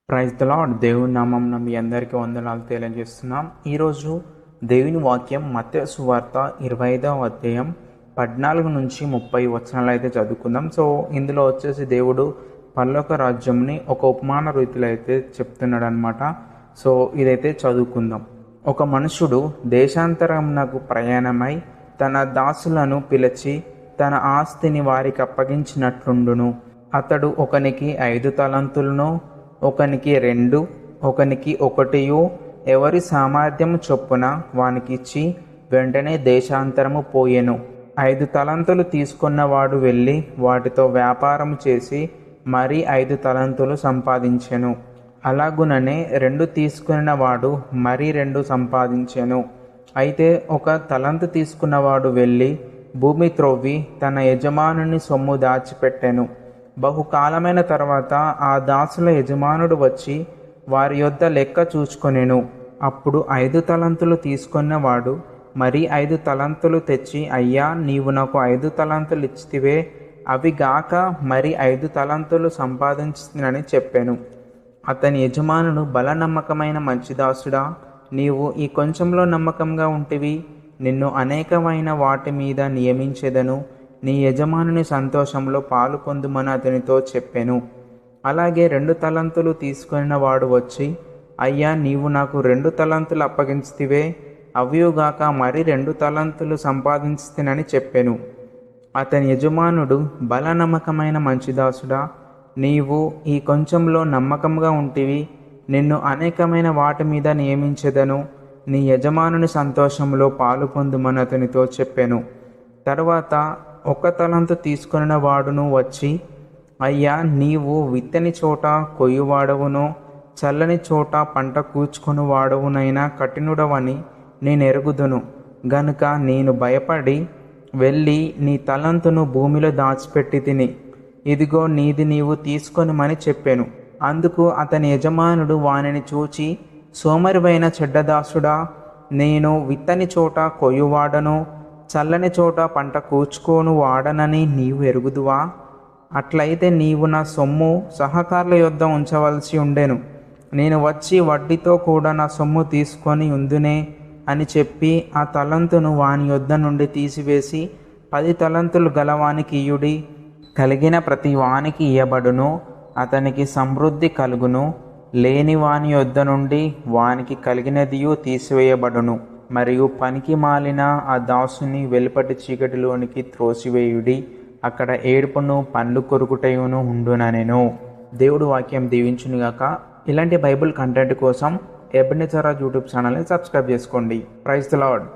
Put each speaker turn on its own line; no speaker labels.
Praise the lord. దేవుని నామం మీ అందరికీ వందనాలు తెలియజేస్తున్నాం. ఈరోజు దేవుని వాక్యం మత్తయి సువార్త 25వ అధ్యాయం 14 నుంచి 30 వచనాలు అయితే చదువుకుందాం. సో ఇందులో వచ్చేసి దేవుడు పరలోక రాజ్యంని ఒక ఉపమాన రీతిలో అయితే చెప్తున్నాడు అనమాట. సో ఇదైతే చదువుకుందాం. ఒక మనుషుడు దేశాంతరమునకు ప్రయాణమై తన దాసులను పిలిచి తన ఆస్తిని వారికి అప్పగించినట్లుండును. అతడు ఒకనికి 5 తలంతులను, ఒకనికి 2, ఒకనికి 1 ఎవరి సామర్థ్యము చొప్పున వానికిచ్చి వెంటనే దేశాంతరము పోయెను. 5 తలంతులు తీసుకున్నవాడు వెళ్ళి వాటితో వ్యాపారం చేసి మరీ 5 తలంతులు సంపాదించెను. అలాగుననే 2 తీసుకున్నవాడు మరీ 2 సంపాదించెను. అయితే 1 తలంతు తీసుకున్నవాడు వెళ్ళి భూమి త్రవ్వి తన యజమానుని సొమ్ము దాచిపెట్టెను. బహుకాలమైన తర్వాత ఆ దాసుల యజమానుడు వచ్చి వారి యొద్ద లెక్క చూచుకొనెను. అప్పుడు 5 తలంతులు తీసుకున్నవాడు మరి 5 తలంతులు తెచ్చి, అయ్యా, నీవు నాకు 5 తలంతులు ఇచ్చితివే, అవి గాక మరి 5 తలంతులు సంపాదించునని చెప్పాను. అతని యజమానుడు, బల నమ్మకమైన మంచి దాసుడా, నీవు ఈ కొంచెంలో నమ్మకంగా ఉంటివి, నిన్ను అనేకమైన వాటి మీద నియమించెదను, నీ యజమానుని సంతోషంలో పాలు పొందుమని అతనితో చెప్పెను. అలాగే 2 తలంతులు తీసుకున్న వాడు వచ్చి, అయ్యా, నీవు నాకు 2 తలంతులు అప్పగించితివే, అవియుగాక మరి 2 తలంతులు సంపాదించునని చెప్పెను. అతని యజమానుడు, బల నమ్మకమైన మంచిదాసుడా, నీవు ఈ కొంచెంలో నమ్మకంగా ఉంటివి, నిన్ను అనేకమైన వాటి మీద నియమించెదను, నీ యజమానుని సంతోషంలో పాలు పొందుమని అతనితో చెప్పెను. తర్వాత 1 తలంతు తీసుకున్న వాడును వచ్చి, అయ్యా, నీవు విత్తని చోట కొయ్యువాడవును, చల్లని చోట పంట కూర్చుకొని వాడవునైనా కఠినుడవని నేను ఎరుగుదును గనుక నేను భయపడి వెళ్ళి నీ తలంతును భూమిలో దాచిపెట్టి తిని, ఇదిగో నీది నీవు తీసుకొనిమని చెప్పాను. అందుకు అతని యజమానుడు వానిని చూచి, సోమరివైన చెడ్డదాసుడా, నేను విత్తని చోట కొయ్యువాడను, చల్లని చోట పంట కూర్చుకోను వాడనని నీవు ఎరుగుదువా? అట్లయితే నీవు నా సొమ్ము సహకారుల యొద్ద ఉంచవలసి ఉండెను. నేను వచ్చి వడ్డీతో కూడా నా సొమ్ము తీసుకొని ఉందునే అని చెప్పి ఆ తలంతును వాని యొద్ద నుండి తీసివేసి 10 తలంతులు గలవానికి ఇయుడి, కలిగిన ప్రతి వానికి ఇయ్యబడును, అతనికి సమృద్ధి కలుగును, లేని వాని యొద్ద నుండి వానికి కలిగినదియు తీసివేయబడును. మరియు పనికి మాలిన ఆ దాసుని వెలుపటి చీకటిలోనికి త్రోసివేయుడి, అక్కడ ఏడుపును పండ్లు కొరుకుటయును ఉండుననెను. దేవుడు వాక్యం దీవించునుగాక. ఇలాంటి బైబిల్ కంటెంట్ కోసం ఎబెనెజర్ యూట్యూబ్ ఛానల్ని సబ్స్క్రైబ్ చేసుకోండి. Praise the lord.